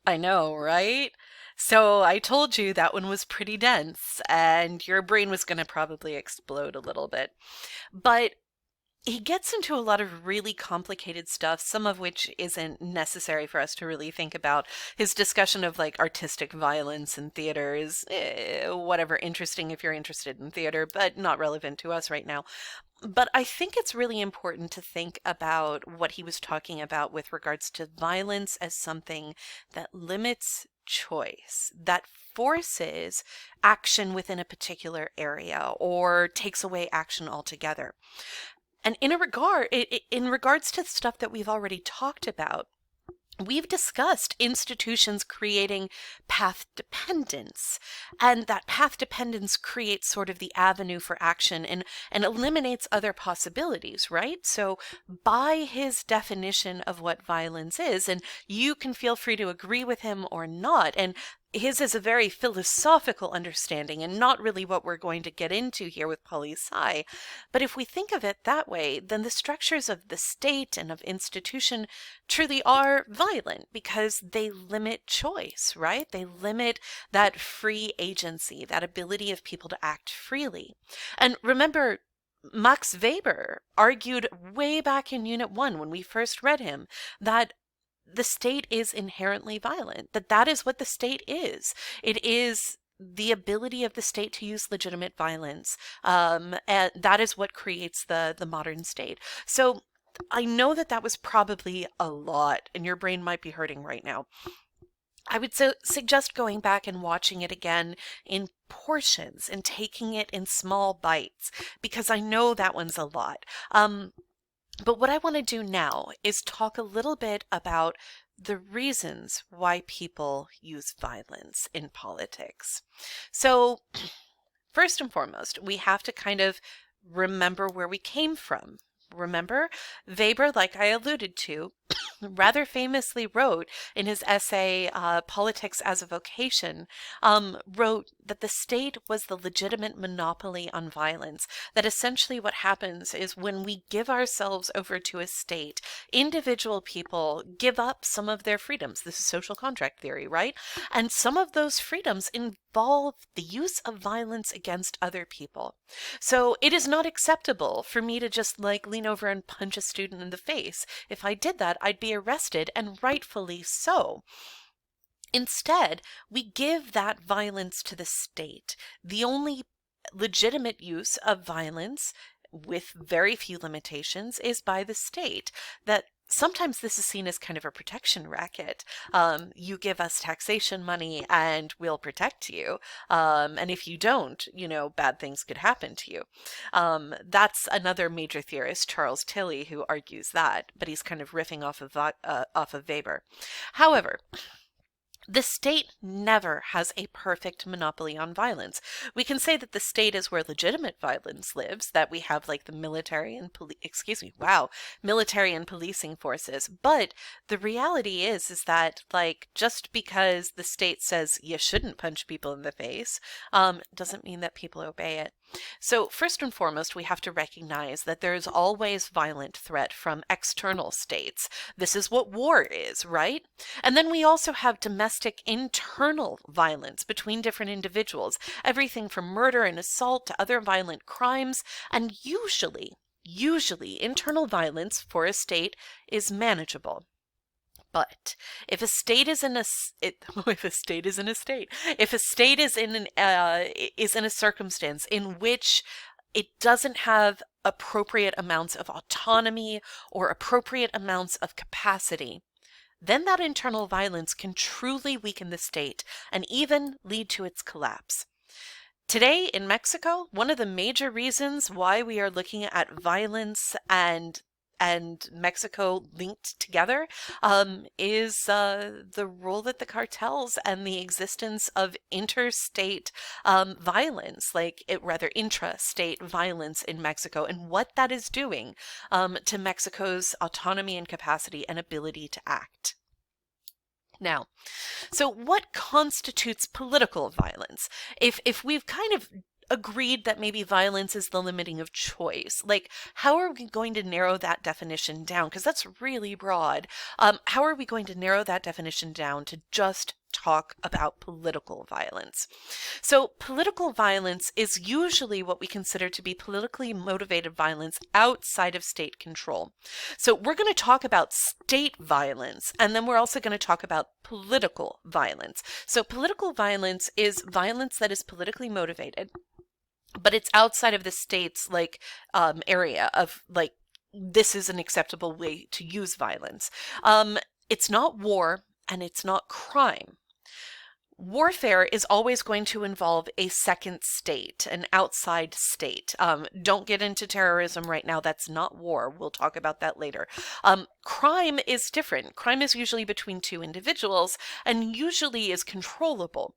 I know, right? So I told you that one was pretty dense, and your brain was going to probably explode a little bit. But he gets into a lot of really complicated stuff, some of which isn't necessary for us to really think about. His discussion of like artistic violence in theater is whatever, interesting if you're interested in theater, but not relevant to us right now. But I think it's really important to think about what he was talking about with regards to violence as something that limits choice, that forces action within a particular area or takes away action altogether. And in regards to the stuff that we've already talked about, we've discussed institutions creating path dependence, and that path dependence creates sort of the avenue for action and eliminates other possibilities, right? So, by his definition of what violence is, and you can feel free to agree with him or not, and his is a very philosophical understanding and not really what we're going to get into here with poli sci. But if we think of it that way, then the structures of the state and of institution truly are violent because they limit choice, right? They limit that free agency, that ability of people to act freely. And remember, Max Weber argued way back in Unit 1 when we first read him that the state is inherently violent, that is what the state is. It is the ability of the state to use legitimate violence. And that is what creates the modern state. So I know that that was probably a lot, and your brain might be hurting right now. I would suggest going back and watching it again in portions and taking it in small bites, because I know that one's a lot. But what I want to do now is talk a little bit about the reasons why people use violence in politics. So, first and foremost, we have to kind of remember where we came from. Remember, Weber, like I alluded to, rather famously wrote in his essay, Politics as a Vocation, wrote that the state was the legitimate monopoly on violence. That essentially what happens is when we give ourselves over to a state, individual people give up some of their freedoms. This is social contract theory, right? And some of those freedoms involve the use of violence against other people. So it is not acceptable for me to just like lean over and punch a student in the face. If I did that, I'd be arrested, and rightfully so. Instead, we give that violence to the state. The only legitimate use of violence, with very few limitations, is by the state. That sometimes this is seen as kind of a protection racket. You give us taxation money and we'll protect you. And if you don't, bad things could happen to you. That's another major theorist, Charles Tilly, who argues that, but he's kind of riffing off of Weber. However, the state never has a perfect monopoly on violence. We can say that the state is where legitimate violence lives, that we have like the military and policing forces. But the reality is that like just because the state says you shouldn't punch people in the face, doesn't mean that people obey it. So first and foremost, we have to recognize that there is always violent threat from external states. This is what war is, right? And then we also have domestic internal violence between different individuals, everything from murder and assault to other violent crimes, and usually internal violence for a state is manageable. But if a state is in a if a state is in a state, if a state is in a circumstance in which it doesn't have appropriate amounts of autonomy or appropriate amounts of capacity, then that internal violence can truly weaken the state and even lead to its collapse. Today in Mexico, one of the major reasons why we are looking at violence and Mexico linked together is the role that the cartels and the existence of interstate violence, rather intrastate violence in Mexico, and what that is doing to Mexico's autonomy and capacity and ability to act. Now, so what constitutes political violence? If we've kind of agreed that maybe violence is the limiting of choice. Like, how are we going to narrow that definition down? Because that's really broad. How are we going to narrow that definition down to just talk about political violence? So political violence is usually what we consider to be politically motivated violence outside of state control. So we're going to talk about state violence, and then we're also going to talk about political violence. So political violence is violence that is politically motivated, but it's outside of the state's area of like, this is an acceptable way to use violence. It's not war and it's not crime. Warfare is always going to involve a second state, an outside state. Don't get into terrorism right now. That's not war. We'll talk about that later. Crime is different. Crime is usually between two individuals and usually is controllable.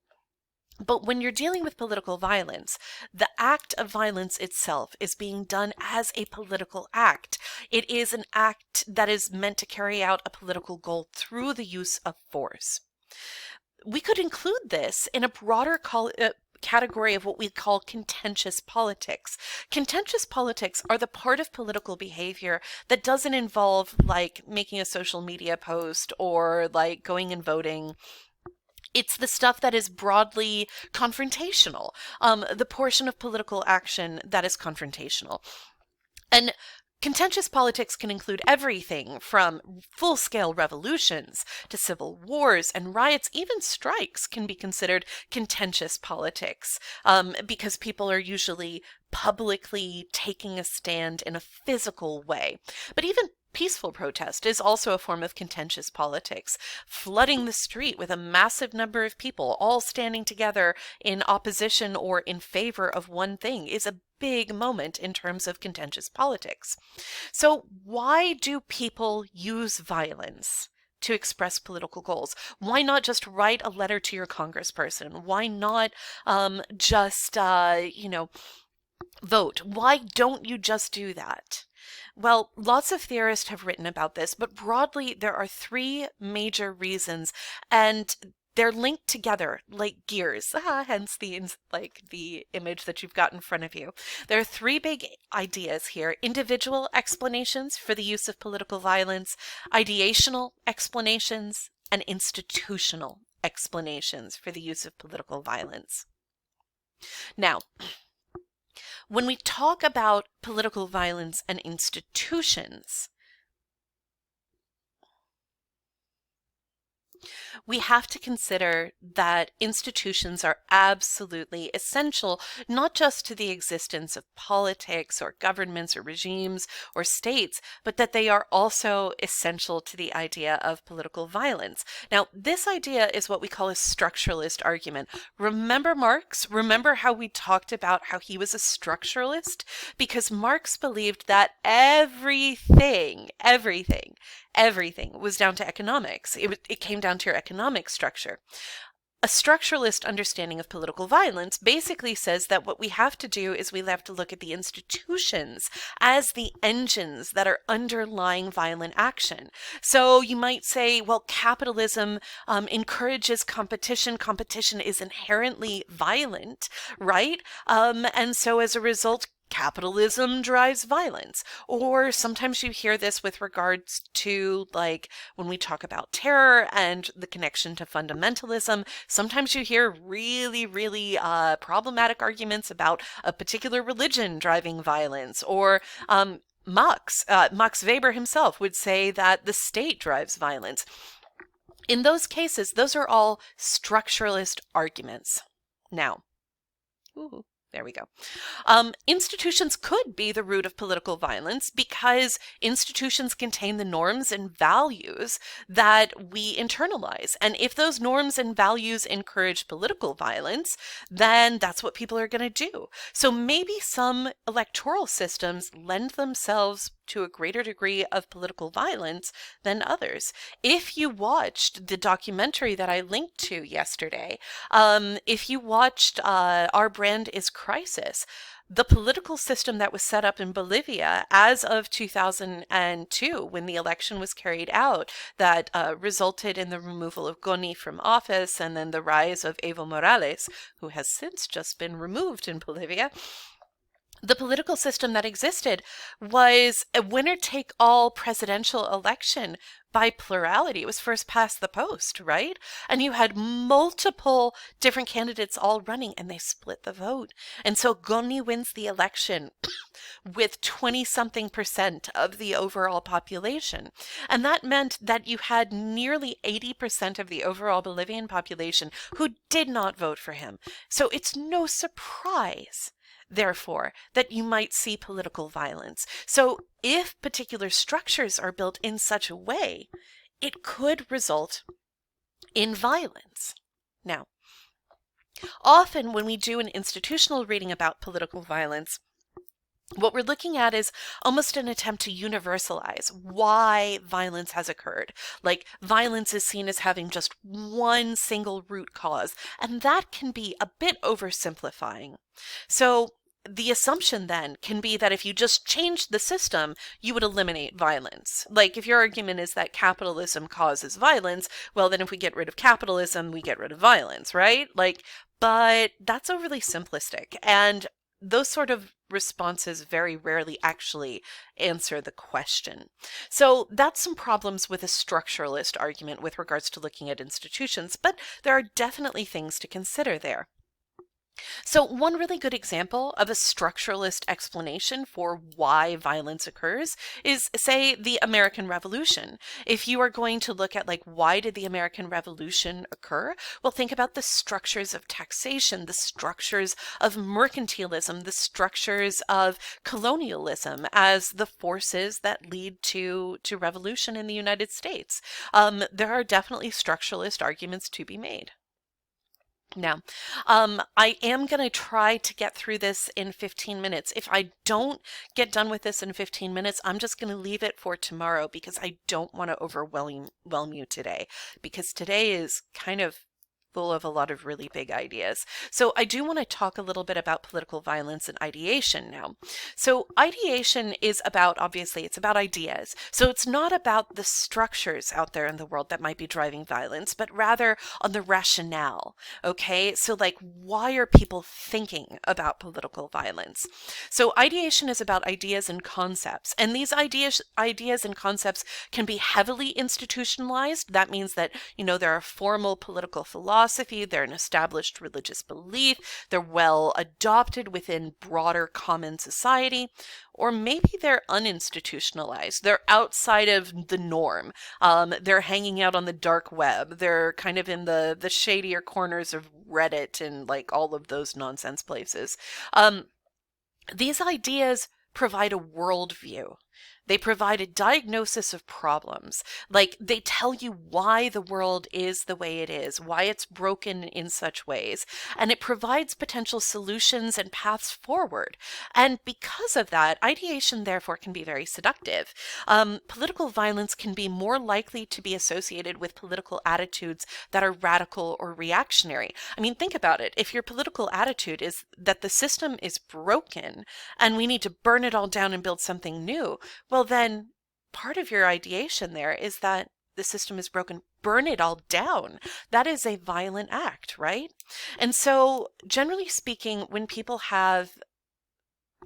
But when you're dealing with political violence, the act of violence itself is being done as a political act. It is an act that is meant to carry out a political goal through the use of force. We could include this in a broader category of what we call contentious politics. Contentious politics are the part of political behavior that doesn't involve like making a social media post or like going and voting. It's the stuff that is broadly confrontational, the portion of political action that is confrontational. And contentious politics can include everything from full-scale revolutions to civil wars and riots. Even strikes can be considered contentious politics because people are usually publicly taking a stand in a physical way. But even peaceful protest is also a form of contentious politics. Flooding the street with a massive number of people all standing together in opposition or in favor of one thing is a big moment in terms of contentious politics. So why do people use violence to express political goals? Why not just write a letter to your congressperson? Why not vote? Why don't you just do that? Well, lots of theorists have written about this, but broadly, there are three major reasons, and they're linked together like gears, hence the image that you've got in front of you. There are three big ideas here: individual explanations for the use of political violence, ideational explanations, and institutional explanations for the use of political violence. Now, when we talk about political violence and institutions, we have to consider that institutions are absolutely essential, not just to the existence of politics or governments or regimes or states, but that they are also essential to the idea of political violence. Now, this idea is what we call a structuralist argument. Remember Marx? Remember how we talked about how he was a structuralist? Because Marx believed that everything was down to economics. It came down to your economic structure. A structuralist understanding of political violence basically says that what we have to do is we have to look at the institutions as the engines that are underlying violent action. So you might say, well, capitalism encourages competition. Competition is inherently violent, right? And so as a result, capitalism drives violence. Or sometimes you hear this with regards to, like, when we talk about terror and the connection to fundamentalism, sometimes you hear really, really problematic arguments about a particular religion driving violence. Or Max Weber himself would say that the state drives violence. In those cases, those are all structuralist arguments. Now, there we go. Institutions could be the root of political violence because institutions contain the norms and values that we internalize. And if those norms and values encourage political violence, then that's what people are going to do. So maybe some electoral systems lend themselves to a greater degree of political violence than others. If you watched the documentary that I linked to yesterday, if you watched Our Brand is Crisis, the political system that was set up in Bolivia as of 2002, when the election was carried out, that resulted in the removal of Goni from office and then the rise of Evo Morales, who has since just been removed in Bolivia. The political system that existed was a winner take all presidential election by plurality. It was first past the post, right? And you had multiple different candidates all running and they split the vote. And so Goni wins the election with 20 something percent of the overall population. And that meant that you had nearly 80% of the overall Bolivian population who did not vote for him. So it's no surprise, therefore, that you might see political violence. So if particular structures are built in such a way, it could result in violence. Now, often when we do an institutional reading about political violence, what we're looking at is almost an attempt to universalize why violence has occurred. Like, violence is seen as having just one single root cause, and that can be a bit oversimplifying. So the assumption then can be that if you just changed the system, you would eliminate violence. Like, if your argument is that capitalism causes violence, well, then if we get rid of capitalism, we get rid of violence, right? Like, but that's overly simplistic. And those sort of responses very rarely actually answer the question. So that's some problems with a structuralist argument with regards to looking at institutions, but there are definitely things to consider there. So one really good example of a structuralist explanation for why violence occurs is, say, the American Revolution. If you are going to look at, like, why did the American Revolution occur? Well, think about the structures of taxation, the structures of mercantilism, the structures of colonialism as the forces that lead to revolution in the United States. There are definitely structuralist arguments to be made. Now, I am going to try to get through this in 15 minutes. If I don't get done with this in 15 minutes, I'm just going to leave it for tomorrow because I don't want to overwhelm you today, because today is kind of full of a lot of really big ideas. So I do want to talk a little bit about political violence and ideation now. So ideation is about, obviously, it's about ideas. So it's not about the structures out there in the world that might be driving violence, but rather on the rationale. Okay, so like, why are people thinking about political violence? So ideation is about ideas and concepts, and these ideas and concepts can be heavily institutionalized. That means that, there are formal political philosophy, they're an established religious belief, they're well adopted within broader common society, or maybe they're uninstitutionalized. They're outside of the norm. They're hanging out on the dark web. They're kind of in the shadier corners of Reddit and like all of those nonsense places. These ideas provide a worldview. They provide a diagnosis of problems. Like, they tell you why the world is the way it is, why it's broken in such ways, and it provides potential solutions and paths forward. And because of that, ideation therefore can be very seductive. Political violence can be more likely to be associated with political attitudes that are radical or reactionary. I mean, think about it. If your political attitude is that the system is broken and we need to burn it all down and build something new, well, then part of your ideation there is that the system is broken. Burn it all down. That is a violent act, right? And so, generally speaking, when people have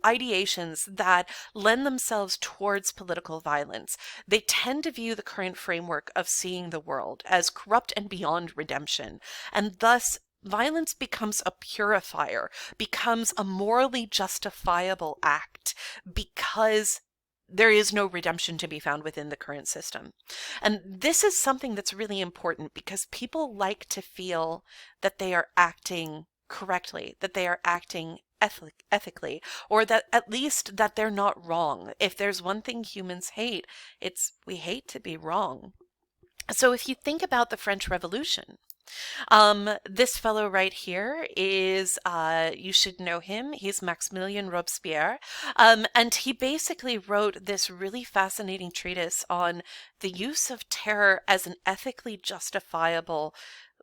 ideations that lend themselves towards political violence, they tend to view the current framework of seeing the world as corrupt and beyond redemption, and thus violence becomes a purifier, becomes a morally justifiable act, because there is no redemption to be found within the current system. And this is something that's really important because people like to feel that they are acting correctly, that they are acting ethically, or that at least that they're not wrong. If there's one thing humans hate, we hate to be wrong. So if you think about the French Revolution, this fellow right here is, you should know him. He's Maximilien Robespierre. And he basically wrote this really fascinating treatise on the use of terror as an ethically justifiable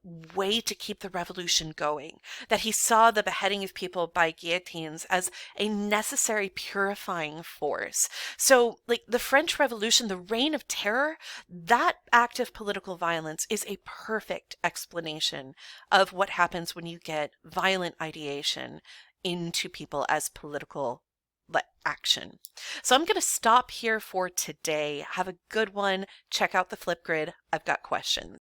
way to keep the revolution going, that he saw the beheading of people by guillotines as a necessary purifying force. So, like the French Revolution, the Reign of Terror, that act of political violence is a perfect explanation of what happens when you get violent ideation into people as political action. So I'm going to stop here for today. Have a good one. Check out the Flipgrid. I've got questions.